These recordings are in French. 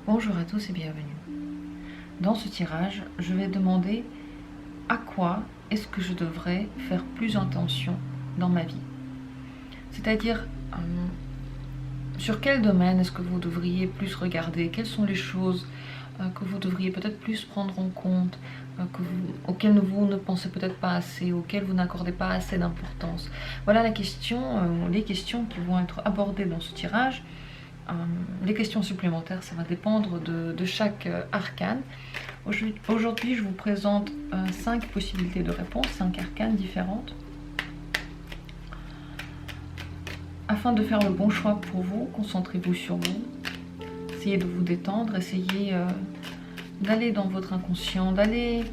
Bonjour à tous et bienvenue. Dans ce tirage, je vais demander à quoi est-ce que je devrais faire plus attention dans ma vie. C'est-à-dire, sur quel domaine est-ce que vous devriez plus regarder? Quelles sont les choses que vous devriez peut-être plus prendre en compte, auxquelles vous ne pensez peut-être pas assez, auxquelles vous n'accordez pas assez d'importance? Voilà les questions qui vont être abordées dans ce tirage. Les questions supplémentaires, ça va dépendre de chaque arcane. Aujourd'hui, je vous présente 5 possibilités de réponse, 5 arcanes différentes. Afin de faire le bon choix pour vous, concentrez-vous sur vous. Essayez de vous détendre, essayez d'aller dans votre inconscient, d'aller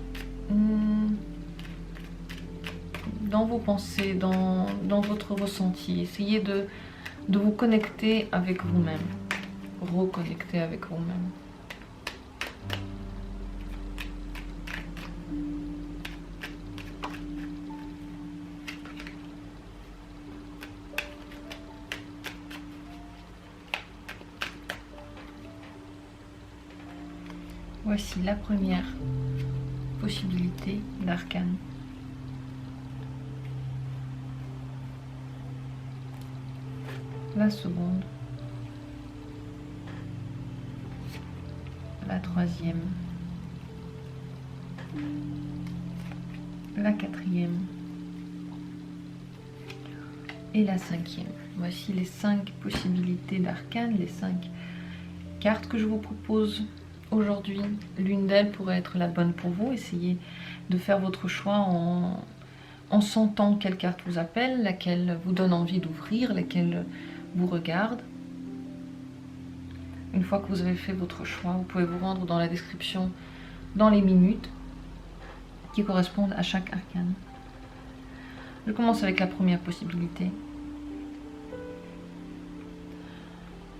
dans vos pensées, dans votre ressenti. Essayez de vous connecter avec vous-même, reconnecter avec vous-même. Voici la première possibilité d'arcane. La seconde. La troisième. La quatrième. Et la cinquième. Voici les 5 possibilités d'arcane, les 5 cartes que je vous propose aujourd'hui. L'une d'elles pourrait être la bonne pour vous. Essayez de faire votre choix en sentant quelle carte vous appelle, laquelle vous donne envie d'ouvrir, laquelle vous regarde. Une fois que vous avez fait votre choix, vous pouvez vous rendre dans la description dans les minutes qui correspondent à chaque arcane. Je commence avec la première possibilité.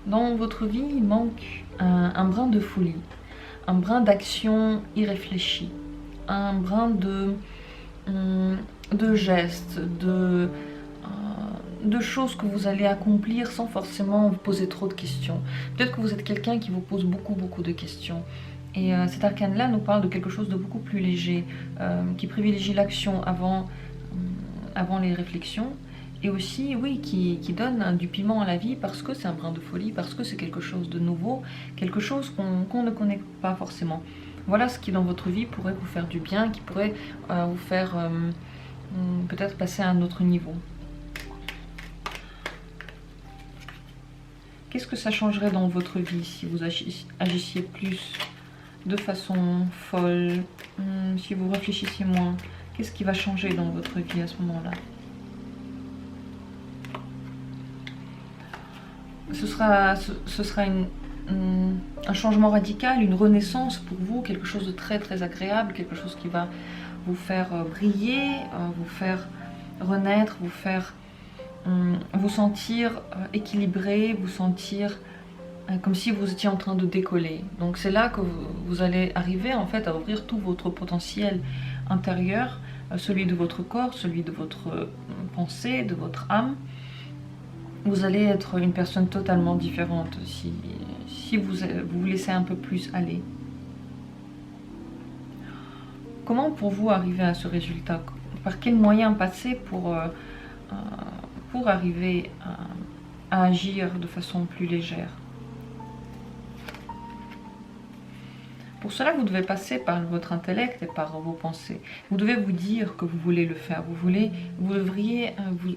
Dans votre vie, il manque un brin de folie, un brin d'action irréfléchie, un brin de gestes, de choses que vous allez accomplir sans forcément vous poser trop de questions. Peut-être que vous êtes quelqu'un qui vous pose beaucoup de questions. Et cet arcane-là nous parle de quelque chose de beaucoup plus léger, qui privilégie l'action avant les réflexions. Et aussi, oui, qui donne du piment à la vie parce que c'est un brin de folie, parce que c'est quelque chose de nouveau, quelque chose qu'on ne connaît pas forcément. Voilà ce qui dans votre vie pourrait vous faire du bien, qui pourrait vous faire peut-être passer à un autre niveau. Qu'est-ce que ça changerait dans votre vie si vous agissiez plus de façon folle, si vous réfléchissiez moins? Qu'est-ce qui va changer dans votre vie à ce moment-là? Ce sera un changement radical, une renaissance pour vous, quelque chose de très agréable, quelque chose qui va vous faire briller, vous faire renaître, vous faire vous sentir équilibré, vous sentir comme si vous étiez en train de décoller. Donc c'est là que vous allez arriver en fait à ouvrir tout votre potentiel intérieur, celui de votre corps, celui de votre pensée, de votre âme. Vous allez être une personne totalement différente si vous vous laissez un peu plus aller. Comment pour vous arriver à ce résultat? Par quels moyens passer pour arriver à agir de façon plus légère? Pour cela, vous devez passer par votre intellect et par vos pensées. Vous devez vous dire que vous voulez le faire. Vous devriez vous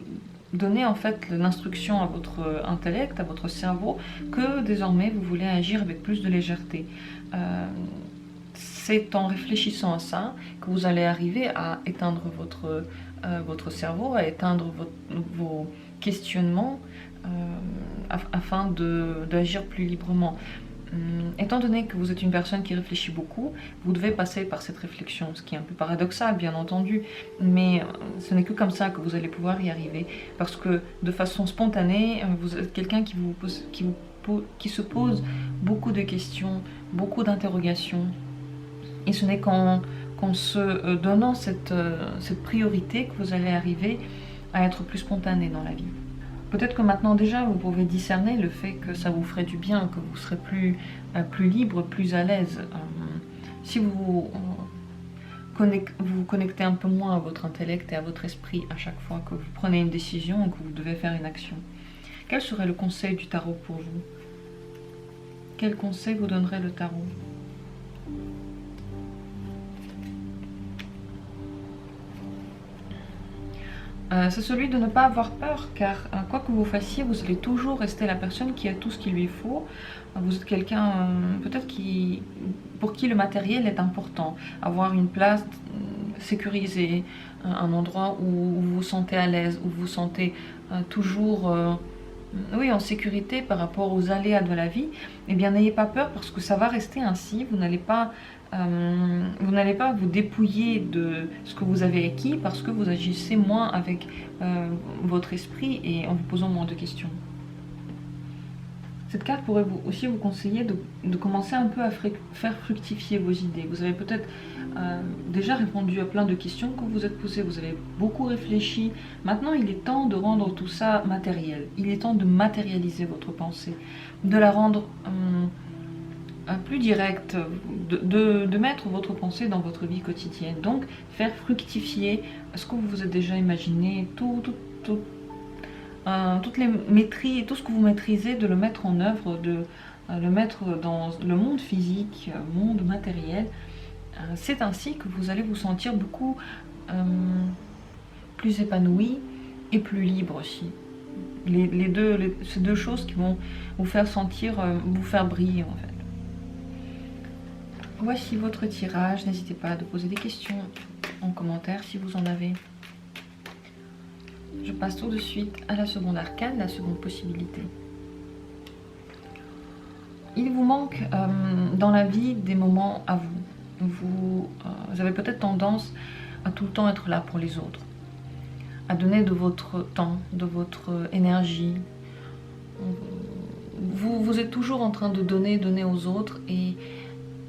donner en fait l'instruction à votre intellect, à votre cerveau, que désormais vous voulez agir avec plus de légèreté. C'est en réfléchissant à ça que vous allez arriver à éteindre votre cerveau, à éteindre vos questionnements afin d'agir plus librement. Étant donné que vous êtes une personne qui réfléchit beaucoup, vous devez passer par cette réflexion, ce qui est un peu paradoxal bien entendu, mais ce n'est que comme ça que vous allez pouvoir y arriver, parce que de façon spontanée, vous êtes quelqu'un qui se pose beaucoup de questions, beaucoup d'interrogations, et ce n'est qu'en se donnant cette priorité que vous allez arriver à être plus spontané dans la vie. Peut-être que maintenant déjà vous pouvez discerner le fait que ça vous ferait du bien, que vous serez plus libre, plus à l'aise. Si vous vous connectez un peu moins à votre intellect et à votre esprit à chaque fois que vous prenez une décision ou que vous devez faire une action. Quel serait le conseil du tarot pour vous? Quel conseil vous donnerait le tarot? C'est celui de ne pas avoir peur, car quoi que vous fassiez, vous allez toujours rester la personne qui a tout ce qu'il lui faut. Vous êtes quelqu'un peut-être pour qui le matériel est important. Avoir une place sécurisée, un endroit où vous vous sentez à l'aise, où vous vous sentez toujours oui, en sécurité par rapport aux aléas de la vie. Eh bien, n'ayez pas peur parce que ça va rester ainsi. Vous n'allez pas vous dépouiller de ce que vous avez acquis parce que vous agissez moins avec votre esprit et en vous posant moins de questions. Cette carte pourrait aussi vous conseiller de commencer un peu à faire fructifier vos idées. Vous avez peut-être déjà répondu à plein de questions que vous vous êtes posées, vous avez beaucoup réfléchi. Maintenant, il est temps de rendre tout ça matériel. Il est temps de matérialiser votre pensée, de la rendre plus directe, de mettre votre pensée dans votre vie quotidienne. Donc, faire fructifier ce que vous vous êtes déjà imaginé, toutes les maîtrises, tout ce que vous maîtrisez, de le mettre en œuvre, de le mettre dans le monde physique, monde matériel. C'est ainsi que vous allez vous sentir beaucoup plus épanoui et plus libre aussi. Ces deux choses qui vont vous faire sentir, vous faire briller en fait. Voici votre tirage. N'hésitez pas à poser des questions en commentaire si vous en avez. Je passe tout de suite à la seconde arcane, la seconde possibilité. Il vous manque dans la vie des moments à vous. Vous avez peut-être tendance à tout le temps être là pour les autres, à donner de votre temps, de votre énergie. Vous êtes toujours en train de donner aux autres et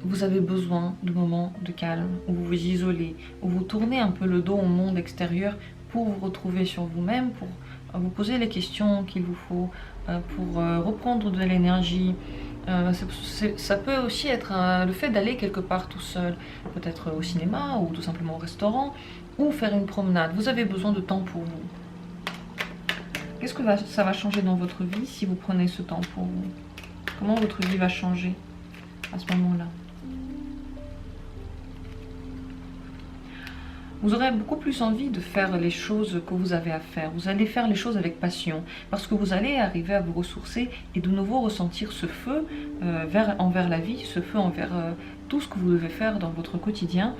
vous avez besoin de moments de calme, où vous vous isolez, où vous tournez un peu le dos au monde extérieur pour vous retrouver sur vous-même, pour vous poser les questions qu'il vous faut, pour reprendre de l'énergie. Ça peut aussi être le fait d'aller quelque part tout seul, peut-être au cinéma ou tout simplement au restaurant, ou faire une promenade. Vous avez besoin de temps pour vous. Qu'est-ce que ça va changer dans votre vie si vous prenez ce temps pour vous? Comment votre vie va changer à ce moment-là? Vous aurez beaucoup plus envie de faire les choses que vous avez à faire. Vous allez faire les choses avec passion parce que vous allez arriver à vous ressourcer et de nouveau ressentir ce feu envers la vie, ce feu envers tout ce que vous devez faire dans votre quotidien.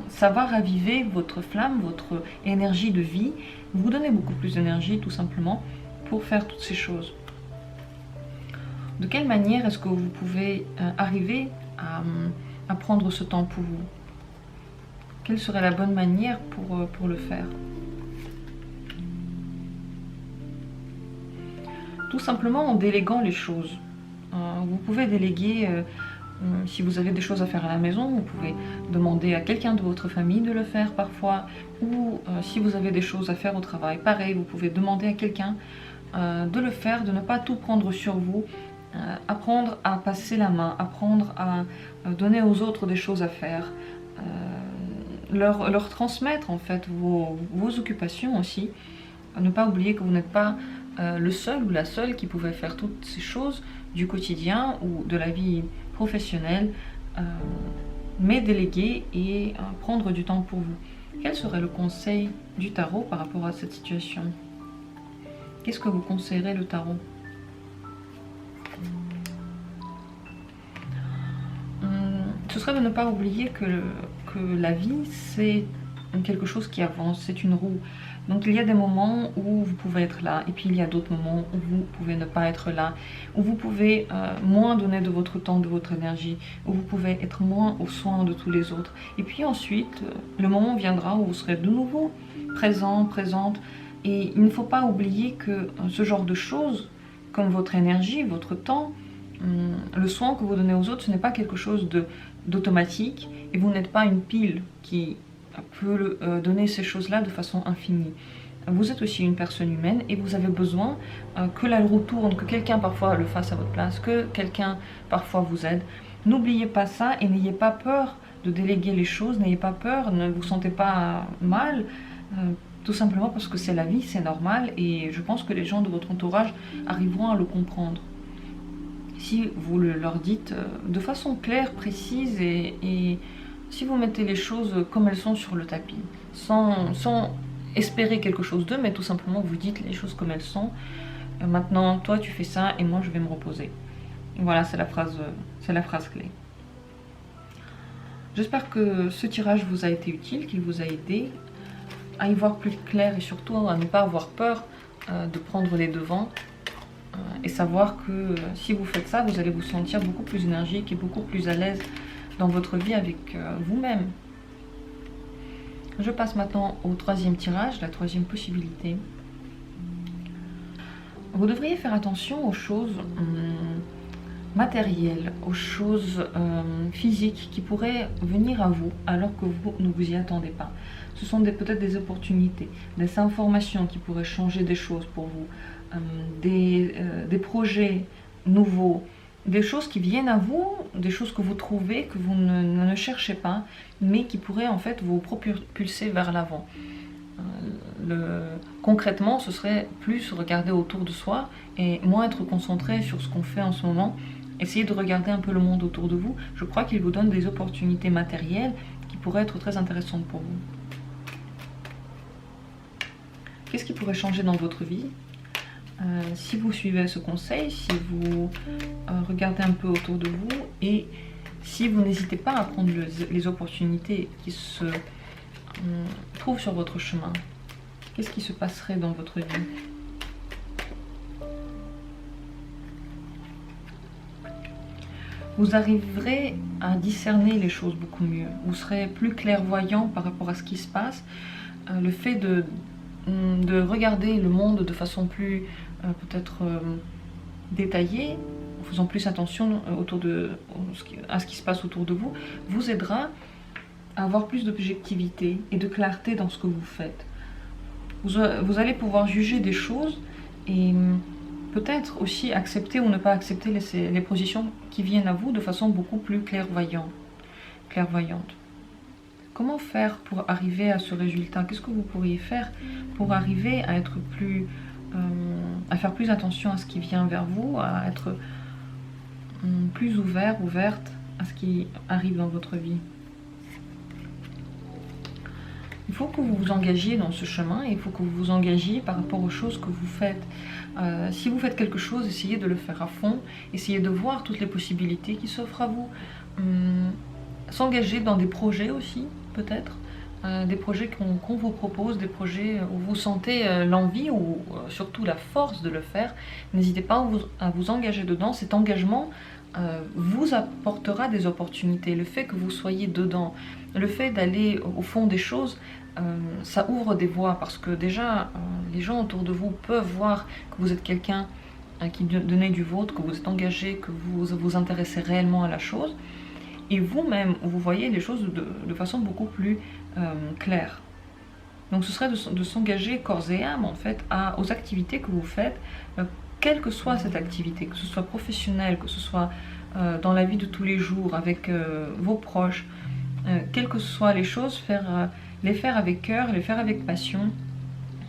Ça va raviver votre flamme, votre énergie de vie. Vous donnez beaucoup plus d'énergie tout simplement pour faire toutes ces choses. De quelle manière est-ce que vous pouvez arriver à prendre ce temps pour vous? Quelle serait la bonne manière pour le faire? Tout simplement en déléguant les choses. Vous pouvez déléguer, si vous avez des choses à faire à la maison, vous pouvez demander à quelqu'un de votre famille de le faire parfois, ou si vous avez des choses à faire au travail, pareil, vous pouvez demander à quelqu'un de le faire, de ne pas tout prendre sur vous, apprendre à passer la main, apprendre à donner aux autres des choses à faire, leur transmettre en fait vos occupations aussi. Ne pas oublier que vous n'êtes pas le seul ou la seule qui pouvait faire toutes ces choses du quotidien ou de la vie professionnelle, mais déléguer et prendre du temps pour vous. Quel serait le conseil du tarot par rapport à cette situation? Qu'est-ce que vous conseillerez le tarot? Ce serait de ne pas oublier que la vie, c'est quelque chose qui avance, c'est une roue. Donc il y a des moments où vous pouvez être là, et puis il y a d'autres moments où vous pouvez ne pas être là, où vous pouvez moins donner de votre temps, de votre énergie, où vous pouvez être moins aux soins de tous les autres. Et puis ensuite, le moment viendra où vous serez de nouveau présent, présente, et il ne faut pas oublier que ce genre de choses, comme votre énergie, votre temps, le soin que vous donnez aux autres, ce n'est pas quelque chose d'automatique, et vous n'êtes pas une pile qui peut donner ces choses-là de façon infinie. vous êtes aussi une personne humaine et vous avez besoin que la roue tourne, que quelqu'un parfois le fasse à votre place, que quelqu'un parfois vous aide. N'oubliez pas ça et n'ayez pas peur de déléguer les choses, n'ayez pas peur, ne vous sentez pas mal, tout simplement parce que c'est la vie, c'est normal et je pense que les gens de votre entourage arriveront à le comprendre. Si vous leur dites de façon claire, précise et si vous mettez les choses comme elles sont sur le tapis, sans espérer quelque chose d'eux, mais tout simplement vous dites les choses comme elles sont. Maintenant, toi tu fais ça et moi je vais me reposer. Et voilà, c'est la phrase clé. J'espère que ce tirage vous a été utile, qu'il vous a aidé à y voir plus clair et surtout à ne pas avoir peur de prendre les devants et savoir que si vous faites ça, vous allez vous sentir beaucoup plus énergique et beaucoup plus à l'aise dans votre vie avec vous-même. Je passe maintenant au troisième tirage, la troisième possibilité. Vous devriez faire attention aux choses matérielles, aux choses physiques qui pourraient venir à vous alors que vous ne vous y attendez pas. Ce sont peut-être des opportunités, des informations qui pourraient changer des choses pour vous, des projets nouveaux, des choses qui viennent à vous, des choses que vous trouvez, que vous ne cherchez pas, mais qui pourraient en fait vous propulser vers l'avant. Concrètement, ce serait plus regarder autour de soi et moins être concentré sur ce qu'on fait en ce moment. Essayez de regarder un peu le monde autour de vous. Je crois qu'il vous donne des opportunités matérielles qui pourraient être très intéressantes pour vous. Qu'est-ce qui pourrait changer dans votre vie si vous suivez ce conseil, si vous regardez un peu autour de vous et si vous n'hésitez pas à prendre les opportunités qui se trouvent sur votre chemin? Qu'est-ce qui se passerait dans votre vie? Vous arriverez à discerner les choses beaucoup mieux. Vous serez plus clairvoyant par rapport à ce qui se passe. Le fait de regarder le monde de façon plus peut-être détaillée, en faisant plus attention à ce qui se passe autour de vous, vous aidera à avoir plus d'objectivité et de clarté dans ce que vous faites. Vous allez pouvoir juger des choses et peut-être aussi accepter ou ne pas accepter les positions qui viennent à vous de façon beaucoup plus clairvoyante. Comment faire pour arriver à ce résultat? Qu'est-ce que vous pourriez faire pour arriver à être à faire plus attention à ce qui vient vers vous, à être plus ouverte à ce qui arrive dans votre vie? Il faut que vous vous engagiez dans ce chemin et il faut que vous vous engagiez par rapport aux choses que vous faites. Si vous faites quelque chose, essayez de le faire à fond, essayez de voir toutes les possibilités qui s'offrent à vous. S'engager dans des projets aussi, peut-être, des projets qu'on vous propose, des projets où vous sentez l'envie ou surtout la force de le faire. N'hésitez pas à vous engager dedans. Cet engagement vous apportera des opportunités. Le fait que vous soyez dedans, le fait d'aller au fond des choses, ça ouvre des voies parce que déjà les gens autour de vous peuvent voir que vous êtes quelqu'un qui donnez du vôtre, que vous êtes engagé, que vous vous intéressez réellement à la chose et vous-même vous voyez les choses de façon beaucoup plus claire. Donc ce serait de s'engager corps et âme en fait aux activités que vous faites, quelle que soit cette activité, que ce soit professionnelle, que ce soit dans la vie de tous les jours, avec vos proches, quelles que soient les choses, les faire avec cœur, les faire avec passion,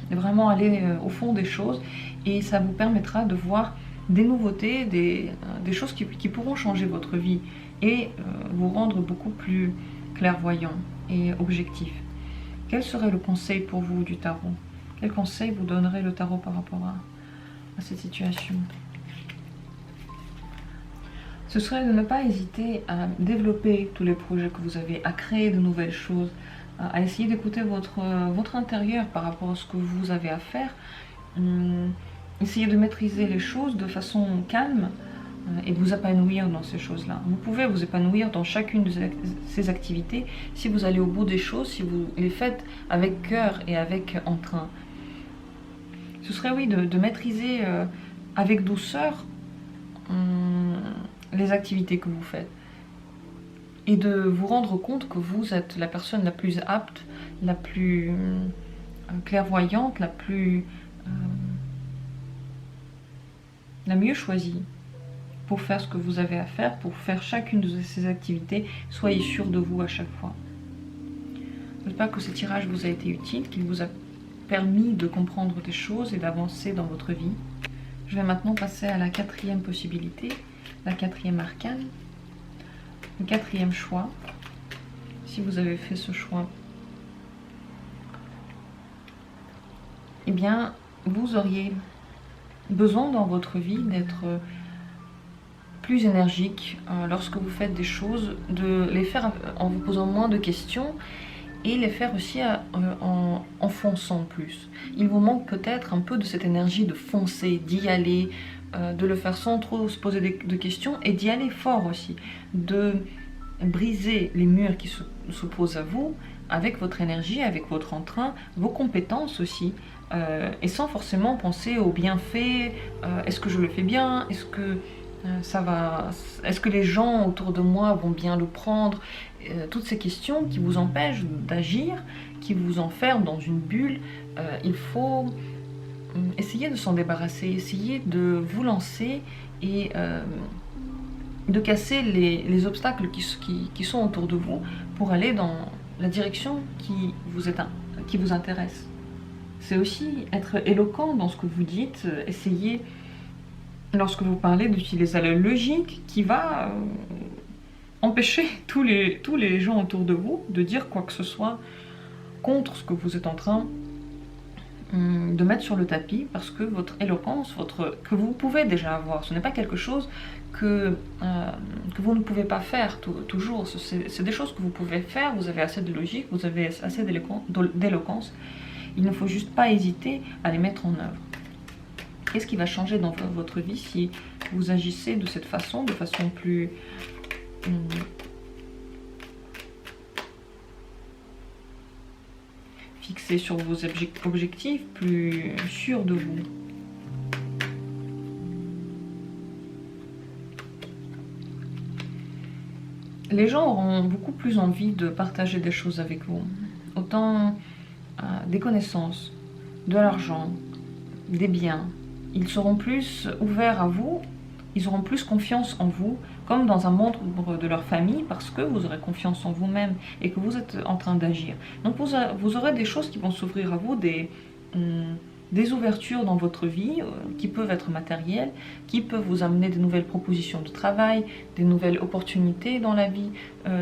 vraiment aller au fond des choses et ça vous permettra de voir des nouveautés, des choses qui pourront changer votre vie et vous rendre beaucoup plus clairvoyant et objectif. Quel serait le conseil pour vous du tarot? Quel conseil vous donnerait le tarot par rapport à cette situation? Ce serait de ne pas hésiter à développer tous les projets que vous avez, à créer de nouvelles choses, à essayer d'écouter votre intérieur par rapport à ce que vous avez à faire. Essayez de maîtriser les choses de façon calme et vous épanouir dans ces choses-là. Vous pouvez vous épanouir dans chacune de ces activités si vous allez au bout des choses, si vous les faites avec cœur et avec entrain. Ce serait oui de maîtriser avec douceur les activités que vous faites et de vous rendre compte que vous êtes la personne la plus apte, la plus clairvoyante, la mieux choisie pour faire ce que vous avez à faire, pour faire chacune de ces activités. Soyez sûr de vous à chaque fois. J'espère que ce tirage vous a été utile, qu'il vous a permis de comprendre des choses et d'avancer dans votre vie. Je vais maintenant passer à la quatrième possibilité, la quatrième arcane, le quatrième choix. Si vous avez fait ce choix, eh bien, vous auriez besoin dans votre vie d'être plus énergique lorsque vous faites des choses, de les faire en vous posant moins de questions et les faire aussi en fonçant plus. Il vous manque peut-être un peu de cette énergie de foncer, d'y aller, de le faire sans trop se poser de questions et d'y aller fort aussi, de briser les murs qui s'opposent à vous avec votre énergie, avec votre entrain, vos compétences aussi, et sans forcément penser aux bienfaits, est-ce que je le fais bien, est-ce que ça va, est-ce que les gens autour de moi vont bien le prendre, toutes ces questions qui vous empêchent d'agir, qui vous enferment dans une bulle. Il faut essayer de s'en débarrasser, essayer de vous lancer et de casser les obstacles qui sont autour de vous pour aller dans la direction qui vous intéresse. C'est aussi être éloquent dans ce que vous dites, essayer, lorsque vous parlez, d'utiliser la logique qui va empêcher tous les gens autour de vous de dire quoi que ce soit contre ce que vous êtes en train de mettre sur le tapis, parce que votre éloquence, que vous pouvez déjà avoir, ce n'est pas quelque chose que vous ne pouvez pas faire toujours, c'est des choses que vous pouvez faire, vous avez assez de logique, vous avez assez d'éloquence, il ne faut juste pas hésiter à les mettre en œuvre. Qu'est-ce qui va changer dans votre vie si vous agissez de cette façon, de façon plus fixée sur vos objectifs, plus sûr de vous? Les gens auront beaucoup plus envie de partager des choses avec vous, autant des connaissances, de l'argent, des biens. Ils seront plus ouverts à vous, ils auront plus confiance en vous, comme dans un membre de leur famille, parce que vous aurez confiance en vous-même et que vous êtes en train d'agir. Donc vous aurez des choses qui vont s'ouvrir à vous, des ouvertures dans votre vie, qui peuvent être matérielles, qui peuvent vous amener des nouvelles propositions de travail, des nouvelles opportunités dans la vie.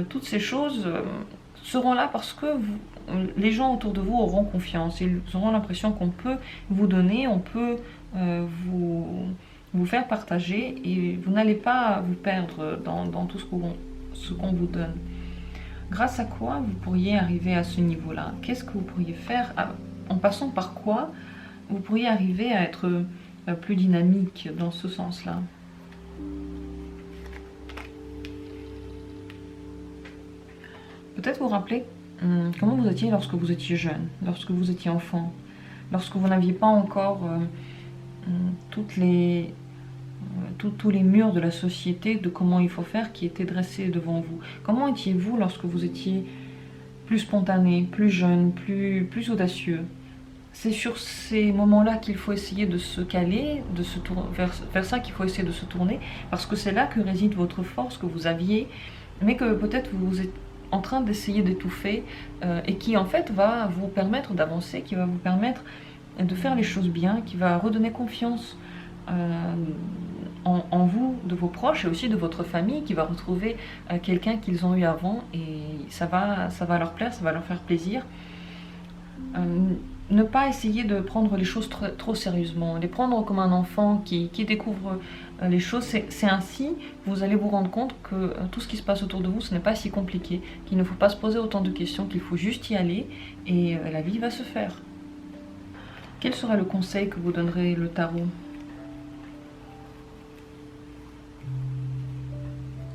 Toutes ces choses seront là parce que les gens autour de vous auront confiance. Ils auront l'impression qu'on peut vous donner, on peut vous faire partager et vous n'allez pas vous perdre dans tout ce qu'on vous donne. Grâce à quoi vous pourriez arriver à ce niveau-là? Qu'est-ce que vous pourriez faire? En passant par quoi vous pourriez arriver à être plus dynamique dans ce sens-là? Peut-être vous rappeler comment vous étiez lorsque vous étiez jeune, lorsque vous étiez enfant, lorsque vous n'aviez pas encore tous les murs de la société, de comment il faut faire, qui étaient dressés devant vous. Comment étiez-vous lorsque vous étiez plus spontané, plus jeune, plus audacieux? C'est sur ces moments-là qu'il faut essayer de se caler, vers ça qu'il faut essayer de se tourner, parce que c'est là que réside votre force que vous aviez, mais que peut-être vous êtes en train d'essayer d'étouffer, et qui en fait va vous permettre d'avancer, qui va vous permettre de faire les choses bien, qui va redonner confiance en vous, de vos proches et aussi de votre famille, qui va retrouver quelqu'un qu'ils ont eu avant, et ça va leur plaire, ça va leur faire plaisir. Ne pas essayer de prendre les choses trop sérieusement, les prendre comme un enfant qui découvre les choses. C'est ainsi vous allez vous rendre compte que tout ce qui se passe autour de vous, ce n'est pas si compliqué, qu'il ne faut pas se poser autant de questions, qu'il faut juste y aller et la vie va se faire. Quel sera le conseil que vous donnerez le tarot?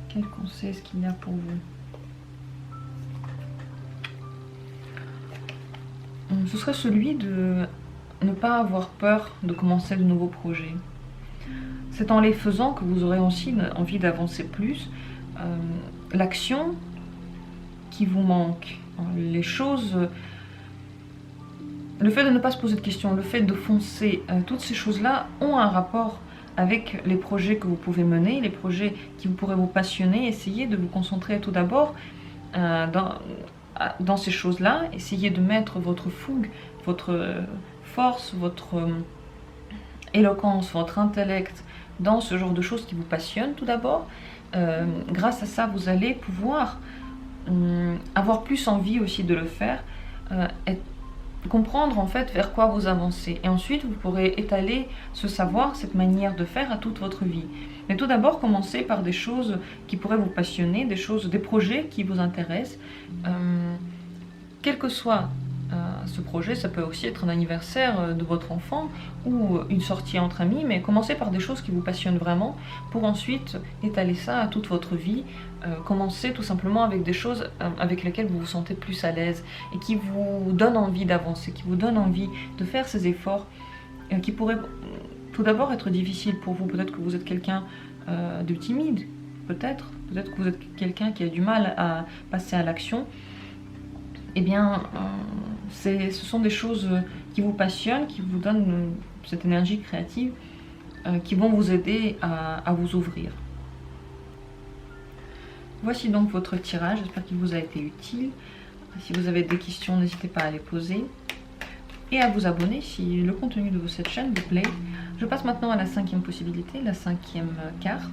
Quel conseil est-ce qu'il y a pour vous? Ce serait celui de ne pas avoir peur de commencer de nouveaux projets. C'est en les faisant que vous aurez aussi envie d'avancer plus. L'action qui vous manque, les choses le fait de ne pas se poser de questions, le fait de foncer, toutes ces choses-là ont un rapport avec les projets que vous pouvez mener, les projets qui vous pourraient vous passionner. Essayez de vous concentrer tout d'abord dans ces choses-là. Essayez de mettre votre fougue, votre force, votre éloquence, votre intellect dans ce genre de choses qui vous passionnent tout d'abord. Grâce à ça, vous allez pouvoir avoir plus envie aussi de le faire, comprendre en fait vers quoi vous avancez. Et ensuite, vous pourrez étaler ce savoir, cette manière de faire à toute votre vie. Mais tout d'abord, commencez par des choses qui pourraient vous passionner, des projets qui vous intéressent. Quel que soit ce projet, ça peut aussi être un anniversaire de votre enfant ou une sortie entre amis, mais commencez par des choses qui vous passionnent vraiment pour ensuite étaler ça à toute votre vie. Commencez tout simplement avec des choses avec lesquelles vous vous sentez plus à l'aise et qui vous donnent envie d'avancer, qui vous donnent envie de faire ces efforts qui pourraient tout d'abord être difficiles pour vous. Peut-être que vous êtes quelqu'un de timide, peut-être que vous êtes quelqu'un qui a du mal à passer à l'action. Eh bien, ce sont des choses qui vous passionnent, qui vous donnent cette énergie créative, qui vont vous aider à vous ouvrir. Voici donc votre tirage, j'espère qu'il vous a été utile. Si vous avez des questions, n'hésitez pas à les poser. Et à vous abonner si le contenu de cette chaîne vous plaît. Je passe maintenant à la 5e possibilité, la 5e carte.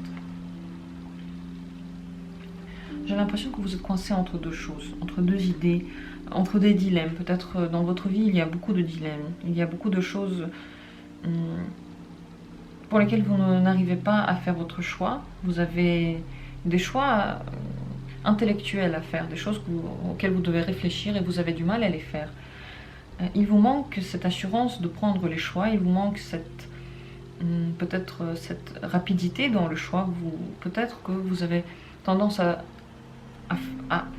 J'ai l'impression que vous êtes coincé entre deux choses, entre deux idées, entre des dilemmes. Peut-être dans votre vie, il y a beaucoup de dilemmes. Il y a beaucoup de choses pour lesquelles vous n'arrivez pas à faire votre choix. Vous avez des choix intellectuels à faire, des choses auxquelles vous devez réfléchir et vous avez du mal à les faire. Il vous manque cette assurance de prendre les choix, il vous manque peut-être cette rapidité dans le choix. Peut-être que vous avez tendance à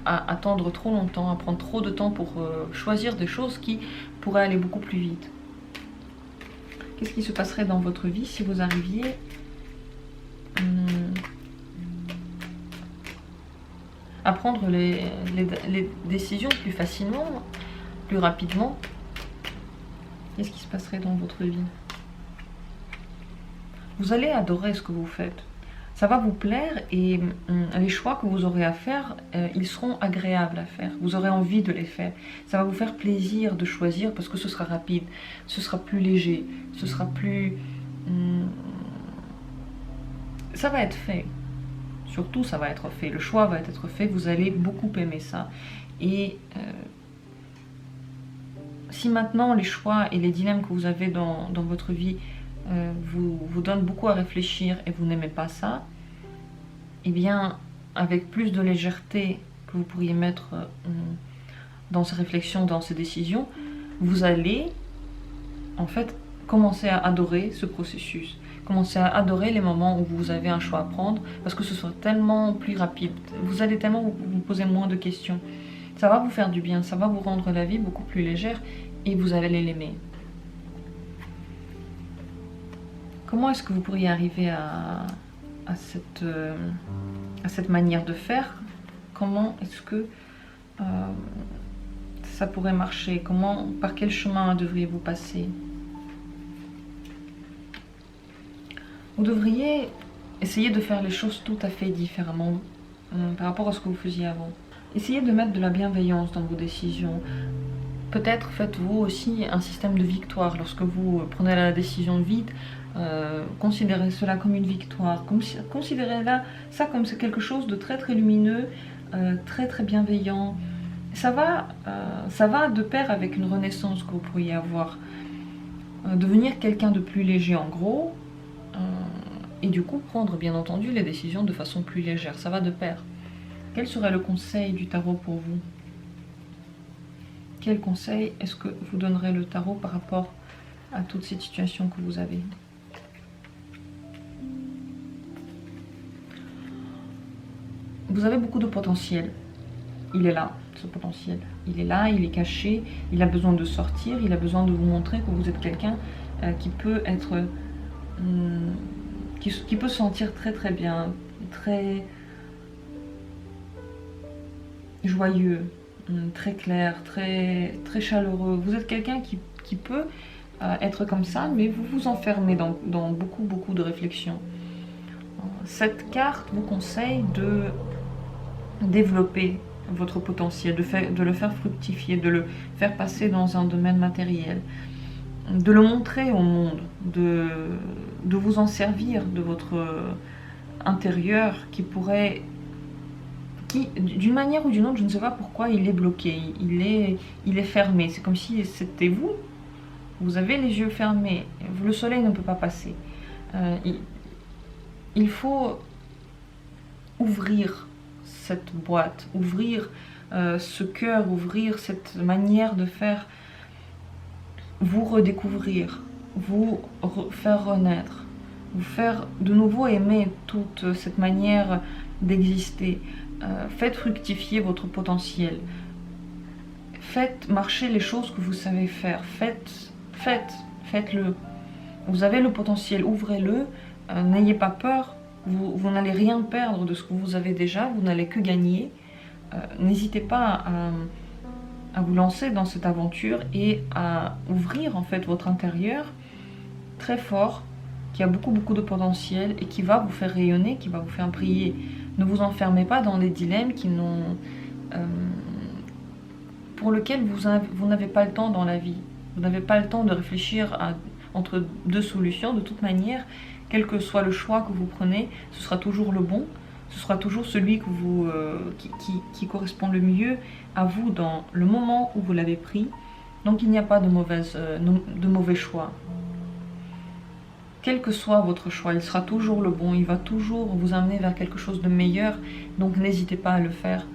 attendre trop longtemps, à prendre trop de temps pour choisir des choses qui pourraient aller beaucoup plus vite. Qu'est-ce qui se passerait dans votre vie si vous arriviez à prendre les décisions plus facilement, plus rapidement? Qu'est-ce qui se passerait dans votre vie? Vous allez adorer ce que vous faites. Ça va vous plaire et les choix que vous aurez à faire, ils seront agréables à faire. Vous aurez envie de les faire. Ça va vous faire plaisir de choisir parce que ce sera rapide, ce sera plus léger, ce sera plus... ça va être fait. Surtout, ça va être fait. Le choix va être fait. Vous allez beaucoup aimer ça. Et si maintenant les choix et les dilemmes que vous avez dans votre vie vous donne beaucoup à réfléchir et vous n'aimez pas ça, eh bien, avec plus de légèreté que vous pourriez mettre dans ces réflexions, dans ces décisions, vous allez en fait commencer à adorer ce processus, commencer à adorer les moments où vous avez un choix à prendre, parce que ce sera tellement plus rapide, vous allez tellement vous poser moins de questions, ça va vous faire du bien, ça va vous rendre la vie beaucoup plus légère et vous allez l'aimer. Comment est-ce que vous pourriez arriver à cette manière de faire? Comment est-ce que ça pourrait marcher? Par quel chemin devriez-vous passer? Vous devriez essayer de faire les choses tout à fait différemment par rapport à ce que vous faisiez avant. Essayez de mettre de la bienveillance dans vos décisions. Peut-être faites-vous aussi un système de victoire lorsque vous prenez la décision vite. Considérez cela comme une victoire, considérez ça comme quelque chose de très très lumineux, très très bienveillant. Ça va de pair avec une renaissance que vous pourriez avoir, devenir quelqu'un de plus léger en gros, et du coup prendre bien entendu les décisions de façon plus légère, ça va de pair. Quel serait le conseil du tarot pour vous? Quel conseil est-ce que vous donnerez le tarot par rapport à toutes ces situations que vous avez? Vous avez beaucoup de potentiel. Il est là, ce potentiel. Il est là, il est caché, il a besoin de sortir, il a besoin de vous montrer que vous êtes quelqu'un qui peut être... qui peut se sentir très très bien, très joyeux, très clair, très chaleureux. Vous êtes quelqu'un qui qui peut être comme ça, mais vous vous enfermez dans beaucoup de réflexions. Cette carte vous conseille de développer votre potentiel, de le faire fructifier, de le faire passer dans un domaine matériel, de le montrer au monde, de vous en servir de votre intérieur qui pourrait, d'une manière ou d'une autre, je ne sais pas pourquoi, il est bloqué, il est fermé. C'est comme si c'était vous. Vous avez les yeux fermés, le soleil ne peut pas passer. Il faut ouvrir cette boîte, ouvrir ce cœur, ouvrir cette manière de faire, vous redécouvrir, vous faire renaître, vous faire de nouveau aimer toute cette manière d'exister. Faites fructifier votre potentiel. Faites marcher les choses que vous savez faire. Faites-le. Vous avez le potentiel, ouvrez-le. N'ayez pas peur. Vous n'allez rien perdre de ce que vous avez déjà. Vous n'allez que gagner. N'hésitez pas à vous lancer dans cette aventure et à ouvrir en fait votre intérieur très fort, qui a beaucoup de potentiel et qui va vous faire rayonner, qui va vous faire briller. Ne vous enfermez pas dans des dilemmes pour lesquels vous n'avez pas le temps dans la vie. Vous n'avez pas le temps de réfléchir entre deux solutions. De toute manière, quel que soit le choix que vous prenez, ce sera toujours le bon. Ce sera toujours celui qui correspond le mieux à vous dans le moment où vous l'avez pris. Donc il n'y a pas de mauvais choix. Quel que soit votre choix, il sera toujours le bon. Il va toujours vous amener vers quelque chose de meilleur. Donc n'hésitez pas à le faire.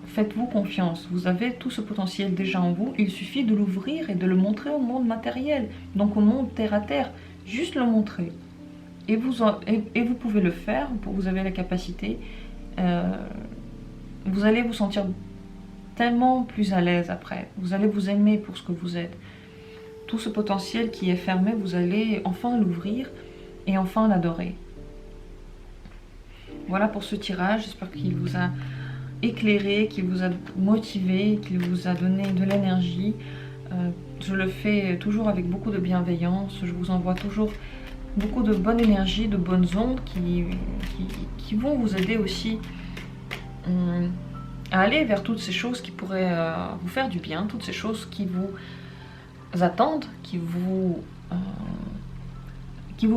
Faites-vous confiance. Vous avez tout ce potentiel déjà en vous. Il suffit de l'ouvrir et de le montrer au monde matériel. Donc au monde terre à terre. Juste le montrer. Et vous pouvez le faire, vous avez la capacité. Vous allez vous sentir tellement plus à l'aise après. Vous allez vous aimer pour ce que vous êtes. Tout ce potentiel qui est fermé, vous allez enfin l'ouvrir et enfin l'adorer. Voilà pour ce tirage. J'espère qu'il vous a éclairé, qu'il vous a motivé, qu'il vous a donné de l'énergie. Je le fais toujours avec beaucoup de bienveillance. Je vous envoie toujours beaucoup de bonne énergie, de bonnes ondes qui vont vous aider aussi à aller vers toutes ces choses qui pourraient vous faire du bien, toutes ces choses qui vous attendent, qui vous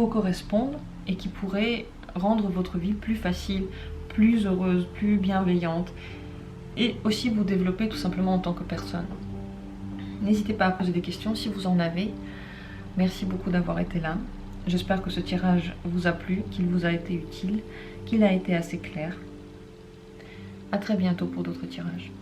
correspondent et qui pourraient rendre votre vie plus facile, plus heureuse, plus bienveillante et aussi vous développer tout simplement en tant que personne. N'hésitez pas à poser des questions si vous en avez. Merci beaucoup d'avoir été là. J'espère que ce tirage vous a plu, qu'il vous a été utile, qu'il a été assez clair. À très bientôt pour d'autres tirages.